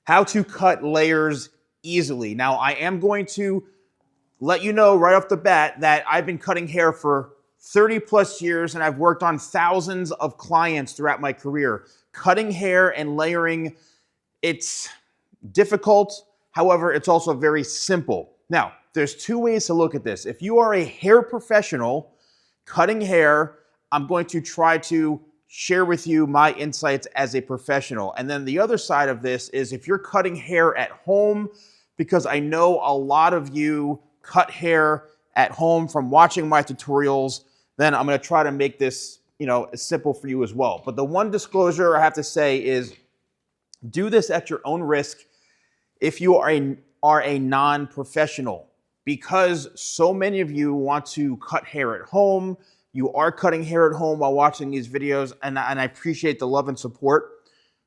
how to cut layers easily. Now, I am going to let you know right off the bat that I've been cutting hair for 30 plus years and I've worked on thousands of clients throughout my career. Cutting hair and layering, it's difficult. However, it's also very simple. Now, there's two ways to look at this. If you are a hair professional cutting hair, I'm going to try to share with you my insights as a professional. And then the other side of this is if you're cutting hair at home, because I know a lot of you cut hair at home from watching my tutorials, then I'm going to try to make this, simple for you as well. But the one disclosure I have to say is do this at your own risk if you are a non-professional, because so many of you want to cut hair at home. You are cutting hair at home while watching these videos, and I appreciate the love and support.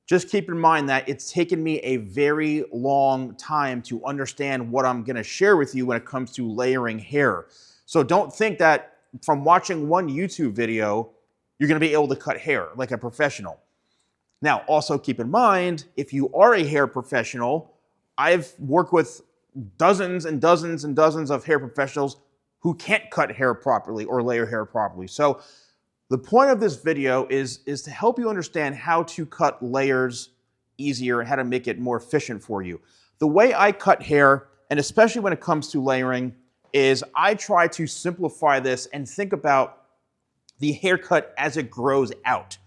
Just keep in mind that it's taken me a very long time to understand what I'm going to share with you when it comes to layering hair. So don't think that from watching one YouTube video, you're going to be able to cut hair like a professional. Now, also keep in mind, if you are a hair professional, I've worked with dozens and dozens and dozens of hair professionals who can't cut hair properly or layer hair properly. So the point of this video is to help you understand how to cut layers easier and how to make it more efficient for you. The way I cut hair, and especially when it comes to layering, is I try to simplify this and think about the haircut as it grows out.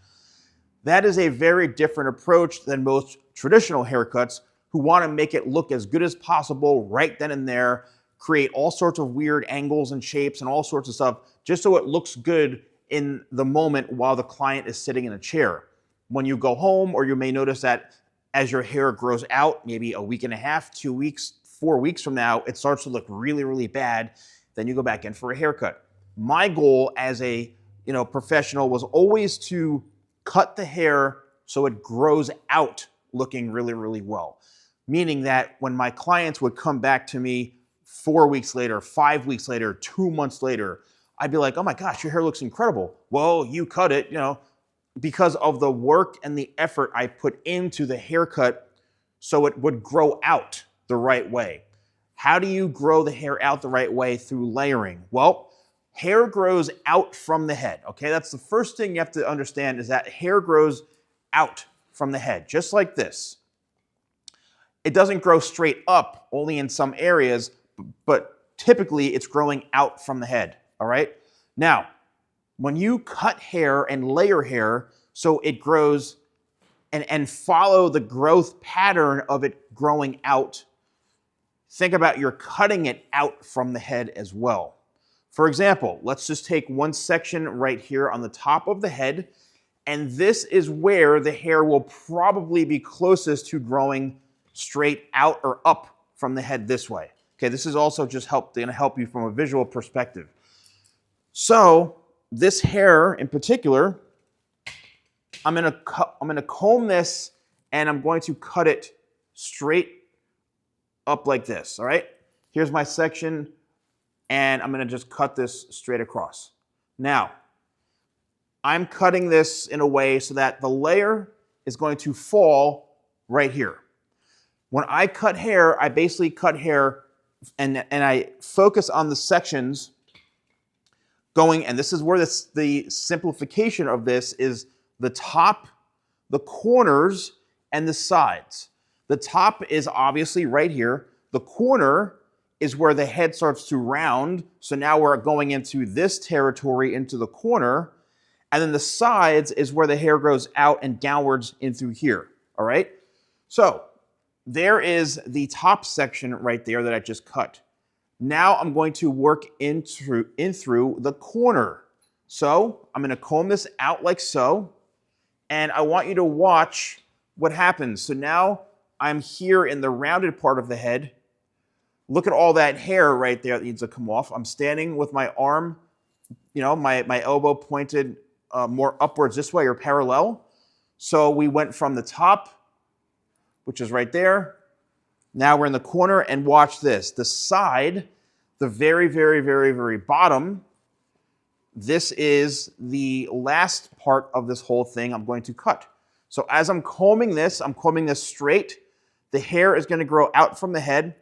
That is a very different approach than most traditional haircuts who want to make it look as good as possible right then and there, create all sorts of weird angles and shapes and all sorts of stuff just so it looks good in the moment while the client is sitting in a chair. When you go home, or you may notice that as your hair grows out, maybe a week and a half, 2 weeks, 4 weeks from now, it starts to look really, really bad. Then you go back in for a haircut. My goal as a professional was always to cut the hair so it grows out looking really, really well. Meaning that when my clients would come back to me 4 weeks later, 5 weeks later, 2 months later, I'd be like, oh my gosh, your hair looks incredible. Well, you cut it, because of the work and the effort I put into the haircut so it would grow out the right way. How do you grow the hair out the right way? Through layering. Well, hair grows out from the head, okay? That's the first thing you have to understand, is that hair grows out from the head, just like this. It doesn't grow straight up, only in some areas, but typically it's growing out from the head, all right? Now, when you cut hair and layer hair so it grows and follow the growth pattern of it growing out, think about you're cutting it out from the head as well. For example, let's just take one section right here on the top of the head, and this is where the hair will probably be closest to growing straight out or up from the head this way. Okay, this is also just going to help you from a visual perspective. So this hair in particular, I'm going to comb this and I'm going to cut it straight up like this, all right? Here's my section, and I'm going to just cut this straight across. Now, I'm cutting this in a way so that the layer is going to fall right here. When I cut hair, I basically cut hair and I focus on the sections going, and this is where the simplification of this is: the top, the corners, and the sides. The top is obviously right here. The corner is where the head starts to round. So now we're going into this territory, into the corner. And then the sides is where the hair grows out and downwards in through here, all right? So there is the top section right there that I just cut. Now I'm going to work in through the corner. So I'm going to comb this out like so, and I want you to watch what happens. So now I'm here in the rounded part of the head. Look at all that hair right there that needs to come off. I'm standing with my arm, my elbow pointed more upwards this way or parallel. So we went from the top, which is right there. Now we're in the corner, and watch this. The side, the very, very, very, very bottom, this is the last part of this whole thing I'm going to cut. So as I'm combing this straight. the hair is gonna grow out from the head,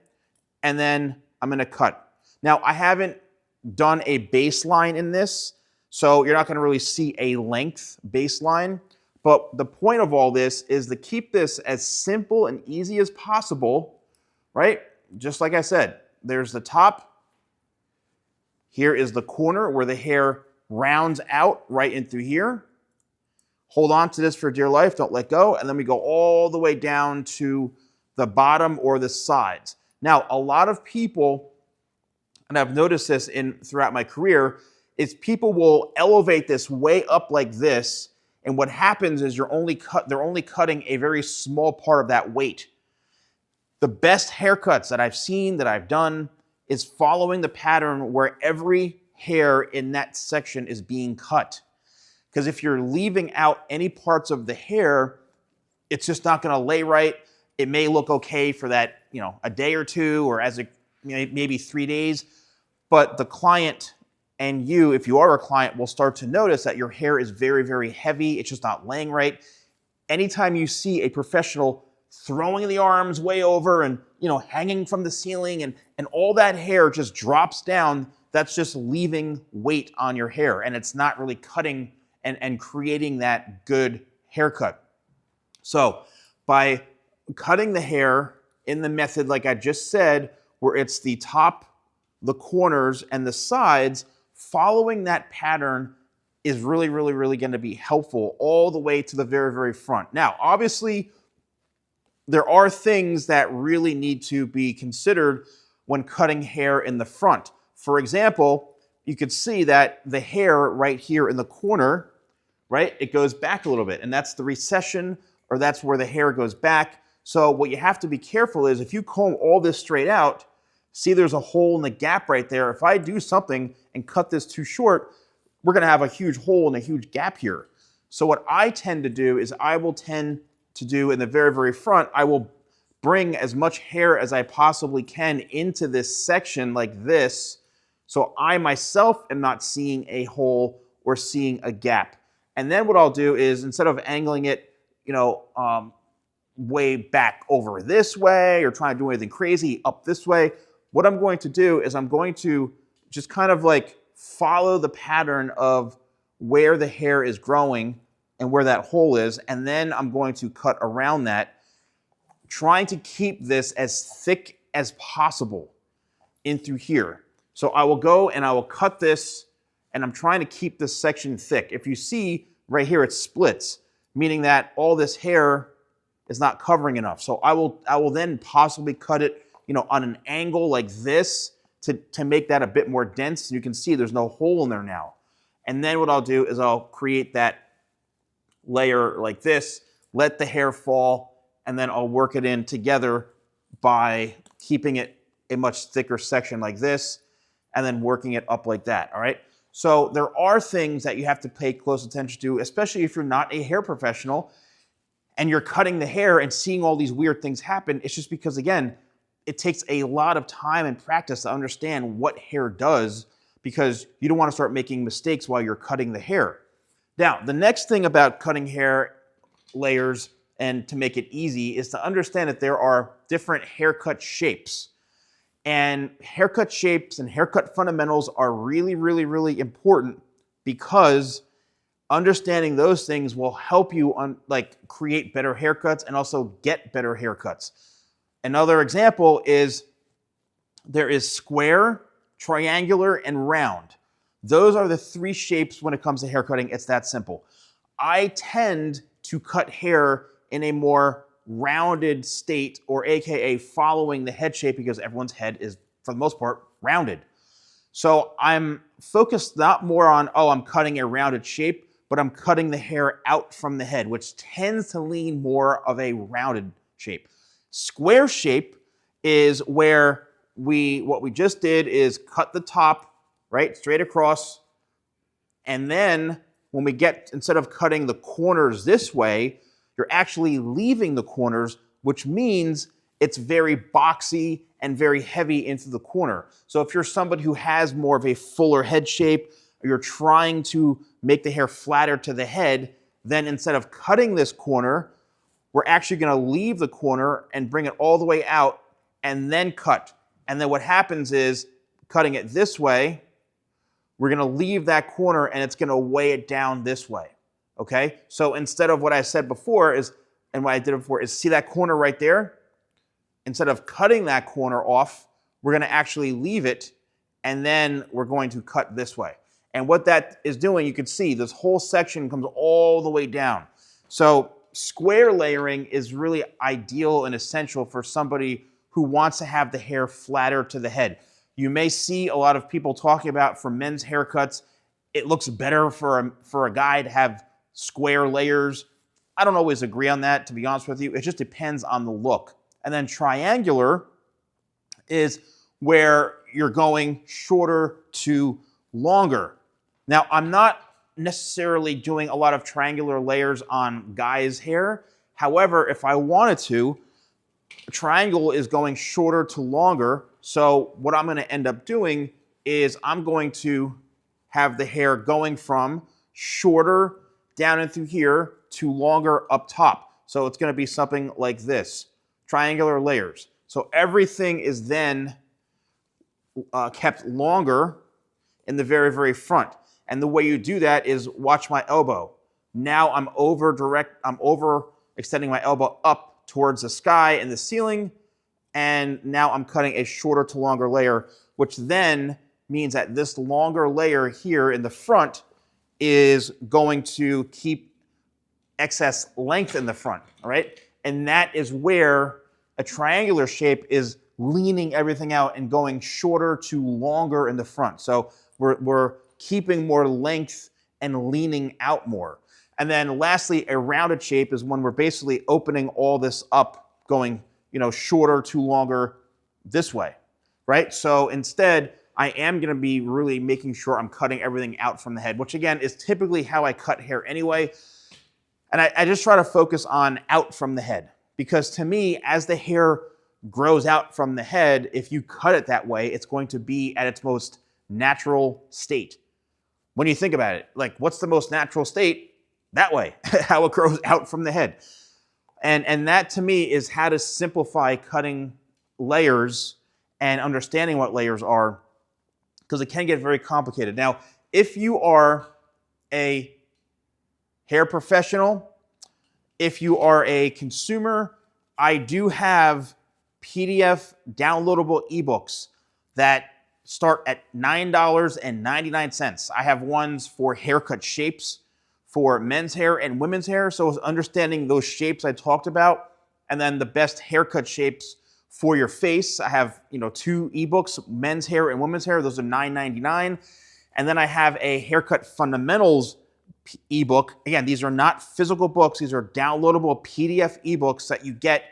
and then I'm gonna cut. Now, I haven't done a baseline in this, so you're not gonna really see a length baseline, but the point of all this is to keep this as simple and easy as possible, right? Just like I said, there's the top. Here is the corner where the hair rounds out right in through here. Hold on to this for dear life, don't let go, and then we go all the way down to the bottom or the sides. Now, a lot of people, and I've noticed this throughout my career, is people will elevate this way up like this, and what happens is they're only cutting a very small part of that weight. The best haircuts that I've seen, that I've done, is following the pattern where every hair in that section is being cut. Because if you're leaving out any parts of the hair, it's just not gonna lay right. It may look okay for that, a day or two, or maybe 3 days, but the client and you, if you are a client, will start to notice that your hair is very, very heavy. It's just not laying right. Anytime you see a professional throwing the arms way over and hanging from the ceiling and all that hair just drops down, that's just leaving weight on your hair, and it's not really cutting and creating that good haircut. So by cutting the hair in the method like I just said, where it's the top, the corners, and the sides, following that pattern is really, really, really going to be helpful all the way to the very, very front. Now, obviously, there are things that really need to be considered when cutting hair in the front. For example, you could see that the hair right here in the corner, right, it goes back a little bit, and that's the recession, or that's where the hair goes back. So what you have to be careful is if you comb all this straight out, see there's a hole in the gap right there. If I do something and cut this too short, we're gonna have a huge hole and a huge gap here. So what I tend to do is I will tend to do in the very, very front, I will bring as much hair as I possibly can into this section like this, so I myself am not seeing a hole or seeing a gap. And then what I'll do is, instead of angling it, way back over this way or trying to do anything crazy up this way, what I'm going to do is I'm going to just kind of like follow the pattern of where the hair is growing and where that hole is, and then I'm going to cut around that, trying to keep this as thick as possible in through here. So I will go and I will cut this, and I'm trying to keep this section thick. If you see right here, it splits, meaning that all this hair is not covering enough. So I will then possibly cut it, on an angle like this to make that a bit more dense. And you can see there's no hole in there now. And then what I'll do is I'll create that layer like this, let the hair fall, and then I'll work it in together by keeping it a much thicker section like this, and then working it up like that, all right? So there are things that you have to pay close attention to, especially if you're not a hair professional and you're cutting the hair and seeing all these weird things happen. It's just because, again, it takes a lot of time and practice to understand what hair does, because you don't want to start making mistakes while you're cutting the hair. Now, the next thing about cutting hair layers, and to make it easy, is to understand that there are different haircut shapes. And haircut shapes and haircut fundamentals are really, really, really important, because understanding those things will help you create better haircuts and also get better haircuts. Another example is there is square, triangular, and round. Those are the three shapes when it comes to haircutting. It's that simple. I tend to cut hair in a more rounded state, or AKA following the head shape, because everyone's head is, for the most part, rounded. So I'm focused not more on, I'm cutting a rounded shape, but I'm cutting the hair out from the head, which tends to lean more of a rounded shape. Square shape is where what we just did is cut the top, right, straight across, and then when we get, instead of cutting the corners this way, you're actually leaving the corners, which means it's very boxy and very heavy into the corner. So if you're somebody who has more of a fuller head shape, or you're trying to make the hair flatter to the head, then instead of cutting this corner, we're actually going to leave the corner and bring it all the way out and then cut. And then what happens is, cutting it this way, we're going to leave that corner and it's going to weigh it down this way. Okay? So instead of what I said before is, and what I did before is, see that corner right there? Instead of cutting that corner off, we're going to actually leave it and then we're going to cut this way. And what that is doing, you can see this whole section comes all the way down. So square layering is really ideal and essential for somebody who wants to have the hair flatter to the head. You may see a lot of people talking about for men's haircuts, it looks better for a guy to have square layers. I don't always agree on that, to be honest with you. It just depends on the look. And then triangular is where you're going shorter to longer. Now, I'm not necessarily doing a lot of triangular layers on guys' hair. However, if I wanted to, a triangle is going shorter to longer. So what I'm going to end up doing is I'm going to have the hair going from shorter down and through here to longer up top. So it's going to be something like this, triangular layers. So everything is then kept longer in the very, very front. And the way you do that is watch my elbow. Now I'm over extending my elbow up towards the sky and the ceiling. And now I'm cutting a shorter to longer layer, which then means that this longer layer here in the front is going to keep excess length in the front, all right? And that is where a triangular shape is leaning everything out and going shorter to longer in the front. So we're keeping more length and leaning out more. And then lastly, a rounded shape is when we're basically opening all this up, going, shorter to longer this way, right? So instead, I am gonna be really making sure I'm cutting everything out from the head, which again is typically how I cut hair anyway. And I just try to focus on out from the head, because to me, as the hair grows out from the head, if you cut it that way, it's going to be at its most natural state. When you think about it, like, what's the most natural state? That way, how it grows out from the head. And that to me is how to simplify cutting layers and understanding what layers are, because it can get very complicated. Now, if you are a hair professional, if you are a consumer, I do have PDF downloadable ebooks that start at $9.99. I have ones for haircut shapes for men's hair and women's hair. So it's understanding those shapes I talked about, and then the best haircut shapes for your face. I have, 2 ebooks, men's hair and women's hair. Those are $9.99. And then I have a haircut fundamentals ebook. Again, these are not physical books. These are downloadable PDF ebooks that you get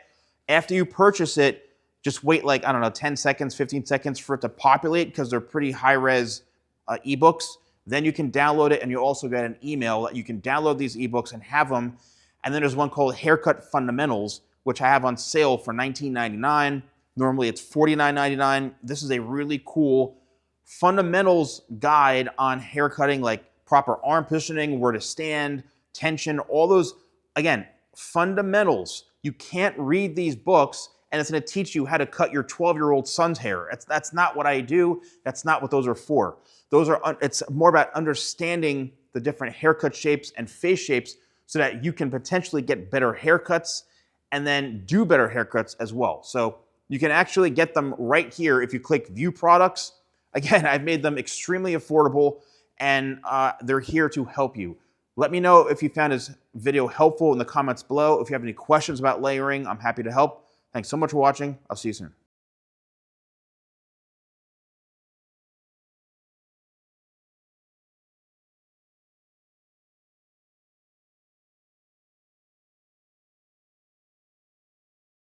after you purchase it. Just wait 10 seconds, 15 seconds for it to populate, because they're pretty high-res ebooks. Then you can download it, and you also get an email that you can download these ebooks and have them. And then there's one called Haircut Fundamentals, which I have on sale for $19.99. Normally it's $49.99. This is a really cool fundamentals guide on haircutting, like proper arm positioning, where to stand, tension, all those, again, fundamentals. You can't read these books and it's going to teach you how to cut your 12-year-old son's hair. That's not what I do. That's not what those are for. It's more about understanding the different haircut shapes and face shapes so that you can potentially get better haircuts and then do better haircuts as well. So you can actually get them right here if you click View Products. Again, I've made them extremely affordable, and they're here to help you. Let me know if you found this video helpful in the comments below. If you have any questions about layering, I'm happy to help. Thanks so much for watching. I'll see you soon.